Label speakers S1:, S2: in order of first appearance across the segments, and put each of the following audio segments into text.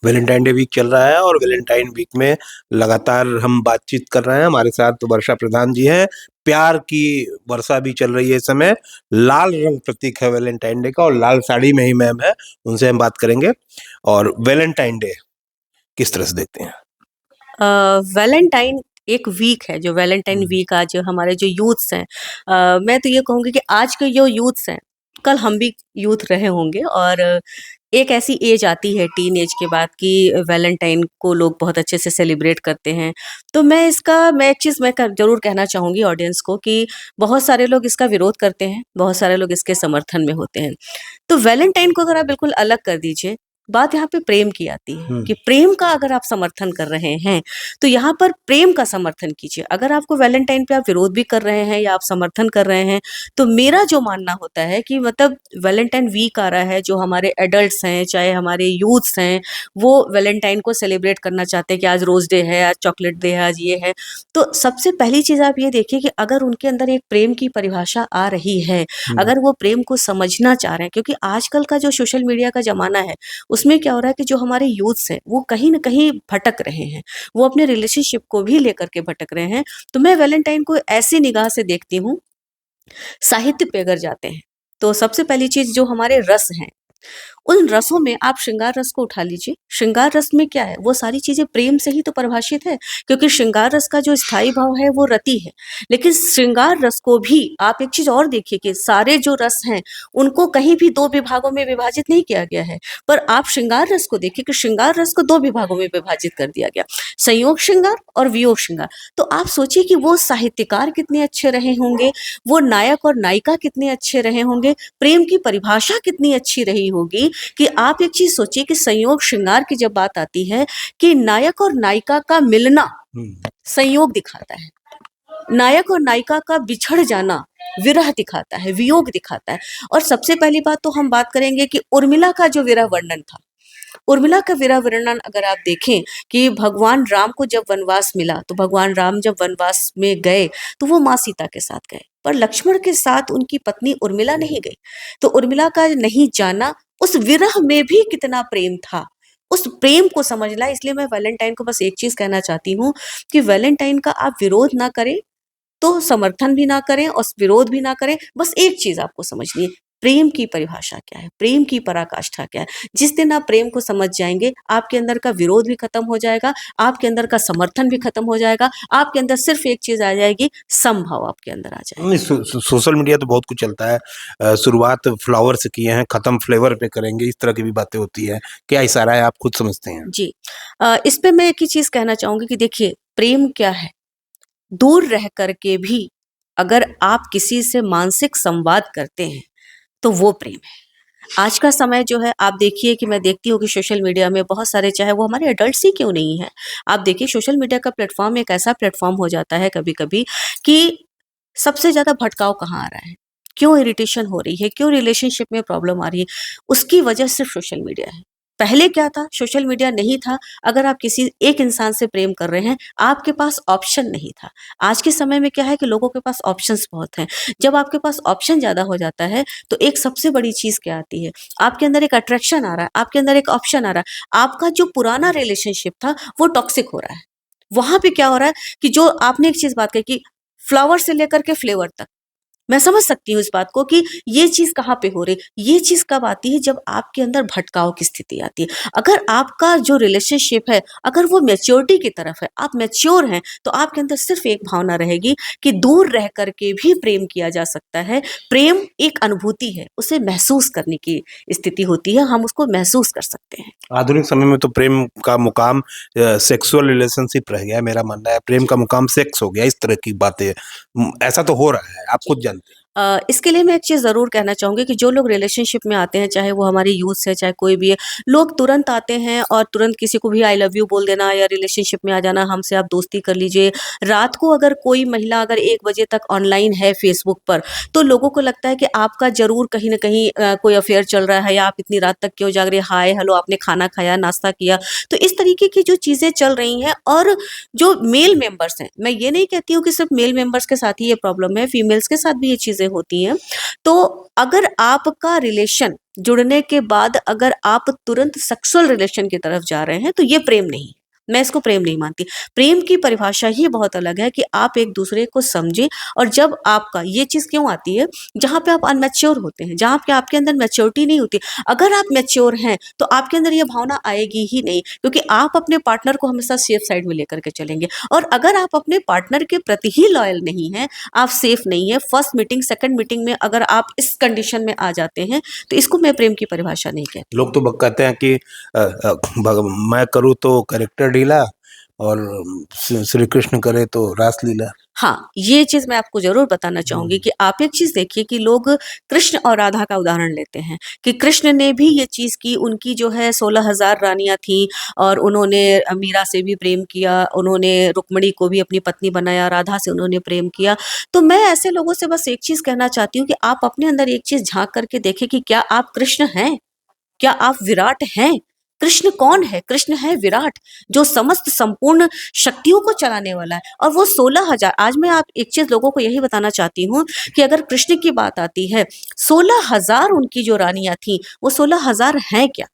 S1: Valentine day week चल रहा है और वैलेंटाइन वीक में लगातार हम बातचीत कर रहे हैं। हमारे साथ वर्षा प्रधान जी हैं। प्यार की वर्षा भी चल रही है इस समय। लाल रंग प्रतीक है वैलेंटाइन डे का और लाल साड़ी में ही मैम है, उनसे हम बात करेंगे। और वैलेंटाइन डे किस तरह से देखते हैं?
S2: वैलेंटाइन एक वीक है, जो वैलेंटाइन वीक आज हमारे जो यूथ्स हैं, मैं तो ये कहूँगी कि आज के जो यूथ्स हैं, कल हम भी यूथ रहे होंगे और एक ऐसी एज आती है टीन एज के बाद कि वैलेंटाइन को लोग बहुत अच्छे से सेलिब्रेट करते हैं। तो मैं एक चीज़ ज़रूर कहना चाहूँगी ऑडियंस को कि बहुत सारे लोग इसका विरोध करते हैं, बहुत सारे लोग इसके समर्थन में होते हैं। तो वैलेंटाइन को अगर आप बिल्कुल अलग कर दीजिए, बात यहाँ पे प्रेम की आती है कि प्रेम का अगर आप समर्थन कर रहे हैं, तो यहाँ पर प्रेम का समर्थन कीजिए। अगर आपको वैलेंटाइन पे आप विरोध भी कर रहे हैं या आप समर्थन कर रहे हैं, तो मेरा जो मानना होता है कि मतलब वैलेंटाइन वीक आ रहा है, जो हमारे एडल्ट्स हैं, चाहे हमारे यूथ्स हैं, वो वैलेंटाइन को सेलिब्रेट करना चाहते हैं कि आज रोज़ डे है, आज चॉकलेट डे है, आज ये है। तो सबसे पहली चीज़ आप ये देखिए कि अगर उनके अंदर एक प्रेम की परिभाषा आ रही है, अगर वो प्रेम को समझना चाह रहे हैं, क्योंकि आजकल का जो सोशल मीडिया का ज़माना है, उसमें क्या हो रहा है कि जो हमारे यूथ्स हैं, वो कहीं न कहीं भटक रहे हैं। वो अपने रिलेशनशिप को भी लेकर के भटक रहे हैं। तो मैं वैलेंटाइन को ऐसी निगाह से देखती हूँ, साहित्य पे अगर जाते हैं, तो सबसे पहली चीज़ जो हमारे रस हैं, उन रसों में आप श्रृंगार रस को उठा लीजिए। श्रृंगार रस में क्या है? वो सारी चीज़ें प्रेम से ही तो परिभाषित है, क्योंकि श्रृंगार रस का जो स्थायी भाव है वो रति है। लेकिन श्रृंगार रस को भी आप एक चीज़ और देखिए कि सारे जो रस हैं, उनको कहीं भी 2 विभागों में विभाजित नहीं किया गया है। पर आप श्रृंगार रस को देखिए कि श्रृंगार रस को 2 विभागों में विभाजित कर दिया गया, संयोग श्रृंगार और वियोग श्रृंगार। तो आप सोचिए कि वो साहित्यकार कितने अच्छे रहे होंगे, वो नायक और नायिका कितने अच्छे रहे होंगे, प्रेम की परिभाषा कितनी अच्छी रही होगी कि आप एक चीज़ सोचिए कि संयोग श्रृंगार की जब बात आती है कि नायक और नायिका का मिलना संयोग दिखाता है, नायक और नायिका का बिछड़ जाना विरह दिखाता है, वियोग दिखाता है। और सबसे पहली बात तो हम बात करेंगे कि उर्मिला का जो विरह वर्णन था, उर्मिला का विरह वर्णन अगर आप देखें कि भगवान राम को जब वनवास मिला, तो भगवान राम जब वनवास में गए, तो वो माँ सीता के साथ गए, पर लक्ष्मण के साथ उनकी पत्नी उर्मिला नहीं गई। तो उर्मिला का नहीं जाना, उस विरह में भी कितना प्रेम था, उस प्रेम को समझना। इसलिए मैं वैलेंटाइन को बस एक चीज़ कहना चाहती हूँ कि वैलेंटाइन का आप विरोध ना करें, तो समर्थन भी ना करें और विरोध भी ना करें। बस एक चीज़ आपको समझनी है, प्रेम की परिभाषा क्या है, प्रेम की पराकाष्ठा क्या है। जिस दिन आप प्रेम को समझ जाएँगे, आपके अंदर का विरोध भी खत्म हो जाएगा, आपके अंदर का समर्थन भी खत्म हो जाएगा, आपके अंदर सिर्फ़ एक चीज़ आ जाएगी, समभाव आपके अंदर आ जाएगा।
S1: नहीं, सोशल मीडिया तो बहुत कुछ चलता है। शुरुआत फ्लावर से किए हैं, खत्म फ्लेवर पे करेंगे, इस तरह की भी बातें होती है। क्या इशारा है, आप खुद समझते हैं?
S2: जी। इस पे मैं एक ही चीज़ कहना चाहूँगी कि देखिए, प्रेम क्या है? दूर रह कर के भी अगर आप किसी से मानसिक संवाद करते हैं, तो वो प्रेम है। आज का समय जो है, आप देखिए कि मैं देखती हूँ कि सोशल मीडिया में बहुत सारे, चाहे वो हमारे एडल्ट्स ही क्यों नहीं हैं, आप देखिए सोशल मीडिया का प्लेटफ़ॉर्म एक ऐसा प्लेटफ़ॉर्म हो जाता है कभी-कभी कि सबसे ज़्यादा भटकाव कहाँ आ रहा है? क्यों इरिटेशन हो रही है? क्यों रिलेशनशिप में प्रॉब्लम आ रही है? उसकी वजह सिर्फ़ सोशल मीडिया है। पहले क्या था? सोशल मीडिया नहीं था, अगर आप किसी एक इंसान से प्रेम कर रहे हैं, आपके पास ऑप्शन नहीं था। आज के समय में क्या है कि लोगों के पास ऑप्शंस बहुत हैं। जब आपके पास ऑप्शन ज़्यादा हो जाता है, तो एक सबसे बड़ी चीज़ क्या आती है? आपके अंदर एक अट्रैक्शन आ रहा है, आपके अंदर एक ऑप्शन आ रहा है। आपका जो पुराना रिलेशनशिप था, वो टॉक्सिक हो रहा है। वहाँ पे क्या हो रहा है कि जो आपने एक चीज़ बात कही कि फ्लावर से लेकर के फ्लेवर तक, मैं समझ सकती हूँ इस बात को कि ये चीज़ कहाँ पे हो रही है। ये चीज़ कब आती है? जब आपके अंदर भटकाव की स्थिति आती है। अगर आपका जो रिलेशनशिप है, अगर वो मैच्योरिटी की तरफ है, आप मैच्योर हैं, तो आपके अंदर सिर्फ़ एक भावना रहेगी कि दूर रह कर के भी प्रेम किया जा सकता है। प्रेम एक अनुभूति है, उसे महसूस करने की स्थिति होती है, हम उसको महसूस कर सकते हैं।
S1: आधुनिक समय में तो प्रेम का मुकाम सेक्सुअल रिलेशनशिप रह गया है, मेरा मानना है। प्रेम का मुकाम सेक्स हो गया, इस तरह की बातें ऐसा तो हो रहा है, आप खुद जानते हैं।
S2: इसके लिए मैं एक चीज़ ज़रूर कहना चाहूँगी कि जो लोग रिलेशनशिप में आते हैं, चाहे वो हमारे यूथ से, चाहे कोई भी है, लोग तुरंत आते हैं और तुरंत किसी को भी आई लव यू बोल देना या रिलेशनशिप में आ जाना, हमसे आप दोस्ती कर लीजिए। रात को अगर कोई महिला अगर 1 बजे तक ऑनलाइन है फ़ेसबुक पर, तो लोगों को लगता है कि आपका ज़रूर कहीं न कहीं कोई अफ़ेयर चल रहा है या आप इतनी रात तक क्यों जाग रहे हैं, हाय, हेलो, आपने खाना खाया, नाश्ता किया। तो इस तरीके की जो चीज़ें चल रही हैं और जो मेल मेंबर्स हैं, मैं ये नहीं कहती हूँ कि सिर्फ़ मेल मेंबर्स के साथ ही ये प्रॉब्लम है, फीमेल्स के साथ भी ये चीज़ें चीज़ें होती हैं। तो अगर आपका रिलेशन जुड़ने के बाद अगर आप तुरंत सेक्सुअल रिलेशन की तरफ जा रहे हैं, तो ये प्रेम नहीं, मैं इसको प्रेम नहीं मानती। प्रेम की परिभाषा ही बहुत अलग है कि आप एक-दूसरे को समझें, और जब आपका ये चीज़ क्यों आती है, जहाँ पे आप अनमैच्योर होते हैं, जहाँ पे आपके अंदर मैच्योरिटी नहीं होती। अगर आप मैच्योर हैं, तो आपके अंदर ये भावना आएगी ही नहीं, क्योंकि आप अपने पार्टनर को हमेशा सेफ साइड में लेकर के चलेंगे। और अगर आप अपने पार्टनर के प्रति ही लॉयल नहीं हैं, आप सेफ नहीं हैं, फर्स्ट मीटिंग, सेकंड मीटिंग में अगर आप इस कंडीशन में आ जाते हैं, तो इसको मैं प्रेम की परिभाषा नहीं कहती।
S1: लोग तो कहते हैं कि मैं करूँ तो कैरेक्टर ढीला और श्री कृष्ण करे तो रासलीला।
S2: हाँ, ये चीज़ मैं आपको ज़रूर बताना चाहूँगी कि आप एक चीज़ देखिए कि लोग कृष्ण और राधा का उदाहरण लेते हैं कि कृष्ण ने भी ये चीज़ की, उनकी जो है 16,000 रानियाँ थीं और उन्होंने मीरा से भी प्रेम किया, उन्होंने रुक्मिणी को भी अपनी पत्नी बनाया, राधा से उन्होंने प्रेम किया। तो मैं ऐसे लोगों से बस एक चीज़ कहना चाहती हूँ कि आप अपने अंदर एक चीज़ झाँक करके देखें कि क्या आप कृष्ण हैं? क्या आप विराट हैं? कृष्ण कौन है? कृष्ण है विराट, जो समस्त संपूर्ण शक्तियों को चलाने वाला है। और वो 16,000, आज मैं आप एक चीज़ लोगों को यही बताना चाहती हूँ कि अगर कृष्ण की बात आती है, 16,000 उनकी जो रानियाँ थीं, वो 16,000 हैं क्या?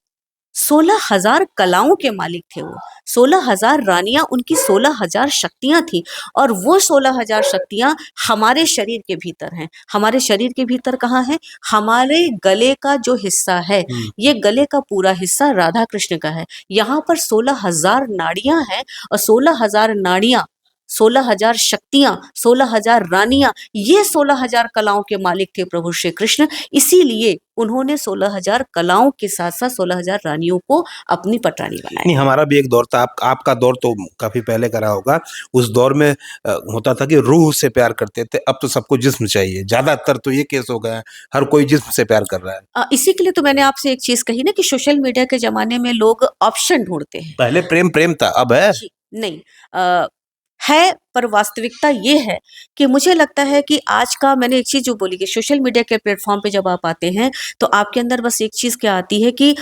S2: 16,000 कलाओं के मालिक थे वो। 16,000 रानियाँ, उनकी 16,000 शक्तियाँ थीं, और वो 16,000 शक्तियाँ हमारे शरीर के भीतर हैं। हमारे शरीर के भीतर कहाँ है? हमारे गले का जो हिस्सा है, ये गले का पूरा हिस्सा राधा कृष्ण का है। यहाँ पर 16,000 नाड़ियाँ हैं, और 16,000 नाड़ियाँ, 16,000 शक्तियाँ, 16,000 रानियाँ, ये 16,000 कलाओं के मालिक थे प्रभु श्री कृष्ण। इसीलिए उन्होंने 16,000 कलाओं के साथ-साथ 16,000 रानियों को अपनी पटरानी बनाया।
S1: नहीं, हमारा भी एक दौर था, आपका दौर तो काफ़ी पहले का रहा होगा। उस दौर में होता था कि रूह से प्यार करते थे, अब तो सबको जिस्म चाहिए। ज़्यादातर तो ये केस हो गया है, हर कोई जिस्म से प्यार कर रहा है।
S2: इसी के लिए तो मैंने आपसे एक चीज़ कही ना कि सोशल मीडिया के ज़माने में लोग ऑप्शन ढूँढते हैं।
S1: पहले प्रेम प्रेम था, अब है?
S2: जी, नहीं, है, पर वास्तविकता ये है कि मुझे लगता है कि आज का, मैंने एक चीज़ जो बोली कि सोशल मीडिया के प्लेटफ़ॉर्म पे जब आप आते हैं, तो आपके अंदर बस एक चीज़ क्या आती है कि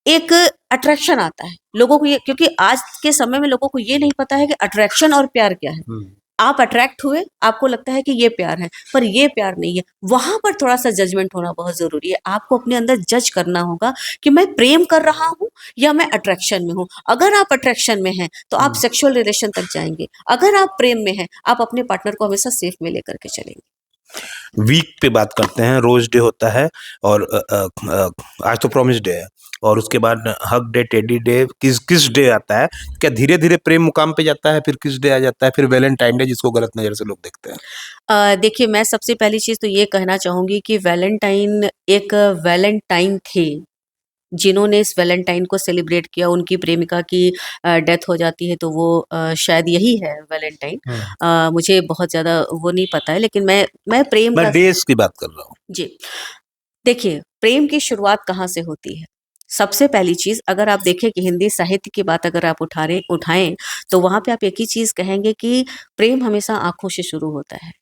S2: एक अट्रैक्शन आता है। लोगों को ये, क्योंकि आज के समय में लोगों को ये नहीं पता है कि अट्रैक्शन और प्यार क्या है। आप अट्रैक्ट हुए, आपको लगता है कि ये प्यार है, पर ये प्यार नहीं है। वहाँ पर थोड़ा-सा जजमेंट होना बहुत ज़रूरी है। आपको अपने अंदर जज करना होगा कि मैं प्रेम कर रहा हूँ या मैं अट्रैक्शन में हूँ। अगर आप अट्रैक्शन में हैं, तो आप सेक्सुअल रिलेशन तक जाएँगे। अगर आप प्रेम में हैं, आप अपने पार्टनर को हमेशा सेफ में लेकर के चलेंगे।
S1: वीक पे बात करते हैं, रोज़ डे होता है और आज तो प्रॉमिस डे है और उसके बाद हग डे, टेडी डे, किस डे आता है? क्या धीरे-धीरे प्रेम मुकाम पे जाता है, फिर किस डे आ जाता है, फिर वैलेंटाइन डे जिसको गलत नज़र से लोग देखते हैं?
S2: देखिए, मैं सबसे पहली चीज़ तो ये कहना चाहूँगी कि वैलेंटाइन एक वैलेंटाइन थे, जिन्होंने इस वैलेंटाइन को सेलिब्रेट किया, उनकी प्रेमिका की डेथ हो जाती है, तो वो शायद यही है वैलेंटाइन। मुझे बहुत ज़्यादा वो नहीं पता है, लेकिन मैं प्रेम
S1: मैं
S2: का,
S1: डेज़ की बात कर रहा हूँ।
S2: जी। देखिए, प्रेम की शुरुआत कहाँ से होती है? सबसे पहली चीज़, अगर आप देखें कि हिंदी साहित्य की बात अगर आप उठाएँ, तो वहाँ पे आप एक ही चीज़ कहेंगे कि प्रेम हमेशा आँखों से शुरू होता है,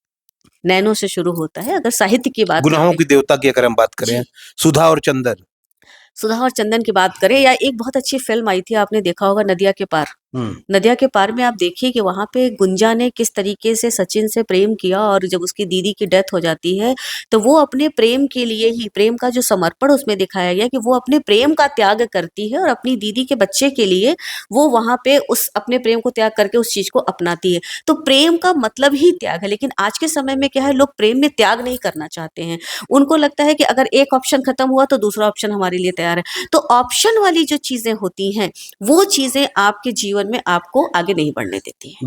S2: नैनों से शुरू होता है, अगर साहित्य की बात
S1: गुनाहों
S2: करें।
S1: की देवता की अगर हम बात करें,
S2: जी।
S1: सुधा और चंदन।
S2: सुधा और चंदन की बात करें, या एक बहुत अच्छी फ़िल्म आई थी, आपने देखा होगा, नदिया के पार। नदिया के पार में आप देखिए कि वहाँ पे गुंजा ने किस तरीके से सचिन से प्रेम किया, और जब उसकी दीदी की डेथ हो जाती है, तो वो अपने प्रेम के लिए ही, प्रेम का जो समर्पण उसमें दिखाया गया कि वो अपने प्रेम का त्याग करती है और अपनी दीदी के बच्चे के लिए वो वहाँ पे उस अपने प्रेम को त्याग करके उस चीज़ को अपनाती है। तो प्रेम का मतलब ही त्याग है, लेकिन आज के समय में क्या है, लोग प्रेम में त्याग नहीं करना चाहते हैं। उनको लगता है कि अगर एक ऑप्शन खत्म हुआ तो दूसरा ऑप्शन हमारे लिए तैयार है। तो ऑप्शन वाली जो चीज़ें होती हैं, वो चीज़ें आपके जीवन में आपको आगे नहीं बढ़ने देती हैं।